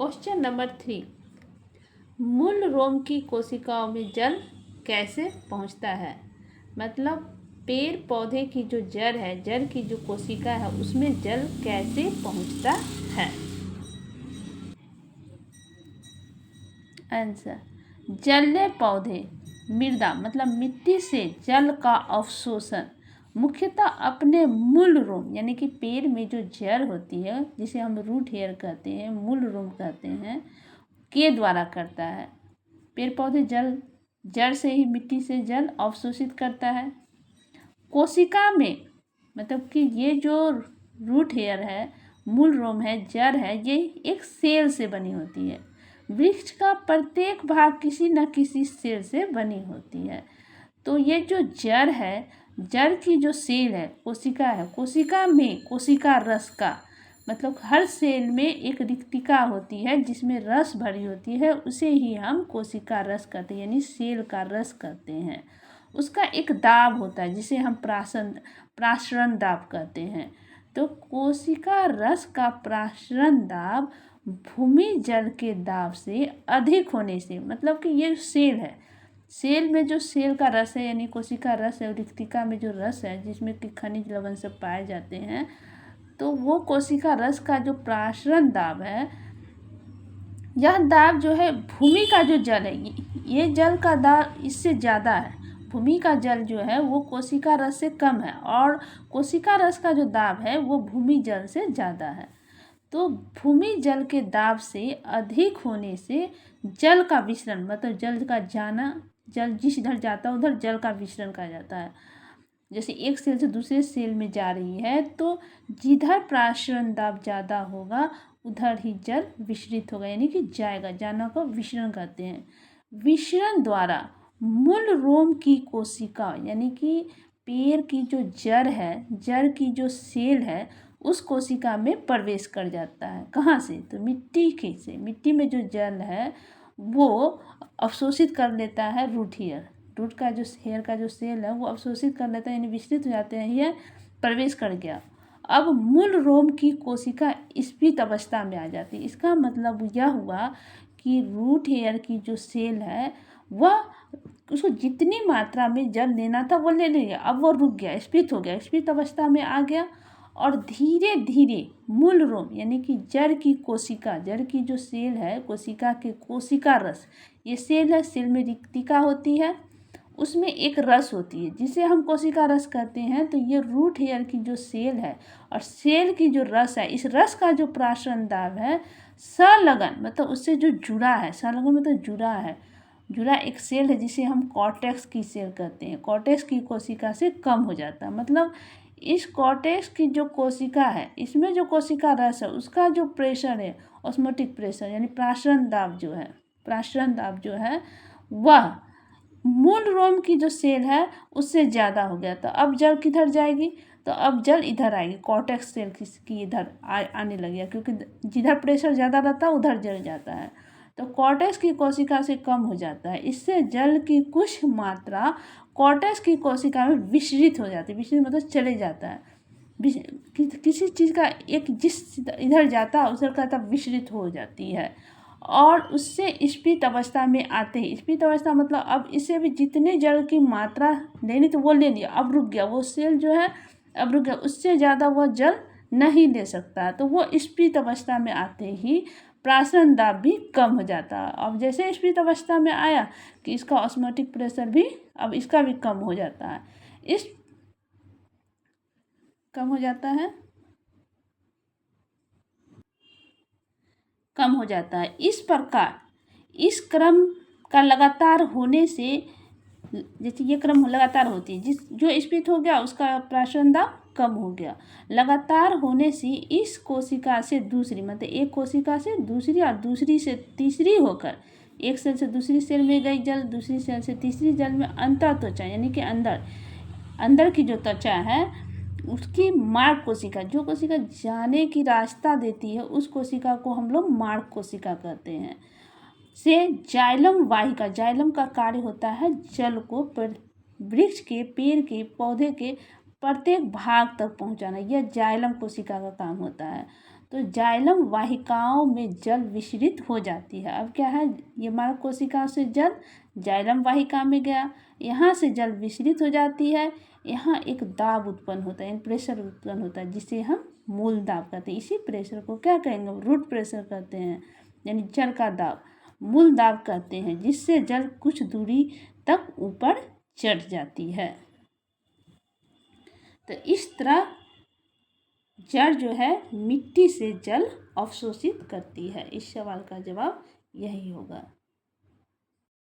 Question number 3। मूल रोम की कोशिकाओं में जल कैसे पहुंचता है? मतलब पेड़ पौधे की जो जड़ है, जड़ की जो कोशिका है, उसमें जल कैसे पहुंचता है? आंसर, जलीय पौधे मृदा मतलब मिट्टी से जल का अवशोषण मुख्यतः अपने मूल रोम यानी कि पेड़ में जो जड़ होती है, जिसे हम रूट हेयर कहते हैं, मूल रोम कहते हैं, के द्वारा करता है। पेड़ पौधे जड़ से ही मिट्टी से जल अवशोषित करता है। कोशिका में मतलब कि ये जो रूट हेयर है, मूल रोम है, जड़ है, ये एक सेल से बनी होती है। वृक्ष का प्रत्येक भाग किसी न किसी सेल से बनी होती है। तो ये जो जड़ है, जड़ की जो सेल है, कोशिका है, कोशिका में कोशिका रस का मतलब हर सेल में एक रिक्तिका होती है जिसमें रस भरी होती है, उसे ही हम कोशिका रस कहते हैं, यानी सेल का रस कहते हैं। उसका एक दाब होता है जिसे हम प्रासरण दाब कहते हैं। तो कोशिका रस का प्रासरण दाब भूमि जल के दाब से अधिक होने से, मतलब कि ये सेल है, सेल में जो सेल का रस है यानी कोशिका रस है, रिक्तिका में जो रस है जिसमें कि खनिज लवण सब पाए जाते हैं, तो वो कोशिका रस का जो प्रासरण दाब है, यह दाब जो है भूमि का जो जल है, ये जल का दाब इससे ज़्यादा है। भूमि का जल जो है वो कोशिका रस से कम है और कोशिका रस का जो दाब है वो भूमि जल से ज़्यादा है। तो भूमि जल के दाब से अधिक होने से जल का विसरण मतलब जल का जाना, जल जिस इधर जाता है उधर जल का विसरण कहा जाता है। जैसे एक सेल से दूसरे सेल में जा रही है तो जिधर प्रासरण दाब ज़्यादा होगा उधर ही जल विसरित होगा, यानी कि जाएगा, जाना को विसरण कहते हैं। विसरण द्वारा मूल रोम की कोशिका यानी कि पेड़ की जो जड़ है, जड़ की जो सेल है, उस कोशिका में प्रवेश कर जाता है। कहाँ से? तो मिट्टी के से, मिट्टी में जो जल है वो अवशोषित कर लेता है रूट हेयर, रूट का जो हेयर का जो सेल है वो अवशोषित कर लेता है, यानी विस्तृत हो जाते हैं, ये प्रवेश कर गया। अब मूल रोम की कोशिका स्फीत अवस्था में आ जाती है। इसका मतलब यह हुआ कि रूट हेयर की जो सेल है वह उसको जितनी मात्रा में जल लेना था वो ले लिया, अब वो रुक गया, स्फीत हो गया, स्फीत अवस्था में आ गया और धीरे धीरे मूल रोम यानी कि जड़ की कोशिका, जड़ की जो सेल है, कोशिका के कोशिका रस, ये सेल है, सेल में रिक्तिका होती है, उसमें एक रस होती है जिसे हम कोशिका रस कहते हैं। तो ये रूट हेयर की जो सेल है और सेल की जो रस है, इस रस का जो प्रासरण दाब है संलग्न मतलब उससे जो जुड़ा है, संलग्न मतलब जुड़ा है, जुड़ा एक सेल है जिसे हम कॉर्टेक्स की सेल कहते हैं, कॉर्टेक्स की कोशिका से कम हो जाता है। मतलब इस कॉर्टेक्स की जो कोशिका है, इसमें जो कोशिका रस है उसका जो प्रेशर है, ऑस्मोटिक प्रेशर यानी प्रासरण दाब जो है, प्रासरण दाब जो है वह मूल रोम की जो सेल है उससे ज़्यादा हो गया। तो अब जल किधर जाएगी? तो अब जल इधर आएगी, कॉर्टेक्स सेल की इधर आने लगी, क्योंकि जिधर प्रेशर ज़्यादा रहता है उधर जल जाता है। तो कॉर्टेक्स की कोशिका से कम हो जाता है, इससे जल की कुछ मात्रा कॉर्टेक्स की कोशिका में विसरित हो जाती है। विसरित मतलब चले जाता है, किसी चीज़ का एक जिस इधर जाता है उधर का विसरित हो जाती है और उससे स्फीत अवस्था में आते ही, स्फीत अवस्था मतलब अब इसे भी जितने जल की मात्रा लेनी तो वो ले लिया, अब रुक गया, वो सेल जो है अब रुक गया, उससे ज़्यादा वह जल नहीं ले सकता। तो वो स्फीत अवस्था में आते ही प्रासरण दाब भी कम हो जाता है। अब जैसे स्फीत अवस्था में आया कि इसका ऑस्मोटिक प्रेशर भी अब इसका भी कम हो जाता है, इस कम हो जाता है, कम हो जाता है। इस प्रकार इस क्रम का लगातार होने से, जैसे ये क्रम लगातार होती है, जिस जो स्फीत हो गया उसका प्रासरण दाब कम हो गया, लगातार होने से इस कोशिका से दूसरी मतलब एक कोशिका से दूसरी और दूसरी से तीसरी होकर एक सेल से दूसरी सेल में गई जल, दूसरी सेल से तीसरी जल में अंतर त्वचा यानी कि अंदर अंदर की जो त्वचा है उसकी मार्ग कोशिका, जो कोशिका जाने की रास्ता देती है उस कोशिका को हम लोग मार्ग कोशिका कहते हैं, से जाइलम वाहिका, जाइलम का कार्य होता है जल को वृक्ष के, पेड़ के, पौधे के प्रत्येक भाग तक पहुंचाना, यह जाइलम कोशिका का काम होता है। तो जाइलम वाहिकाओं में जल विसरित हो जाती है। अब क्या है, ये मानव कोशिकाओं से जल जाइलम वाहिका में गया, यहाँ से जल विसरित हो जाती है, यहाँ एक दाब उत्पन्न होता है, प्रेशर उत्पन्न होता है, जिसे हम मूल दाब कहते हैं। इसी प्रेशर को क्या कहेंगे, रूट प्रेशर कहते हैं, यानी जल का दाब मूल दाब कहते हैं, जिससे जल कुछ दूरी तक ऊपर चढ़ जाती है। तो इस तरह जड़ जो है मिट्टी से जल अवशोषित करती है। इस सवाल का जवाब यही होगा।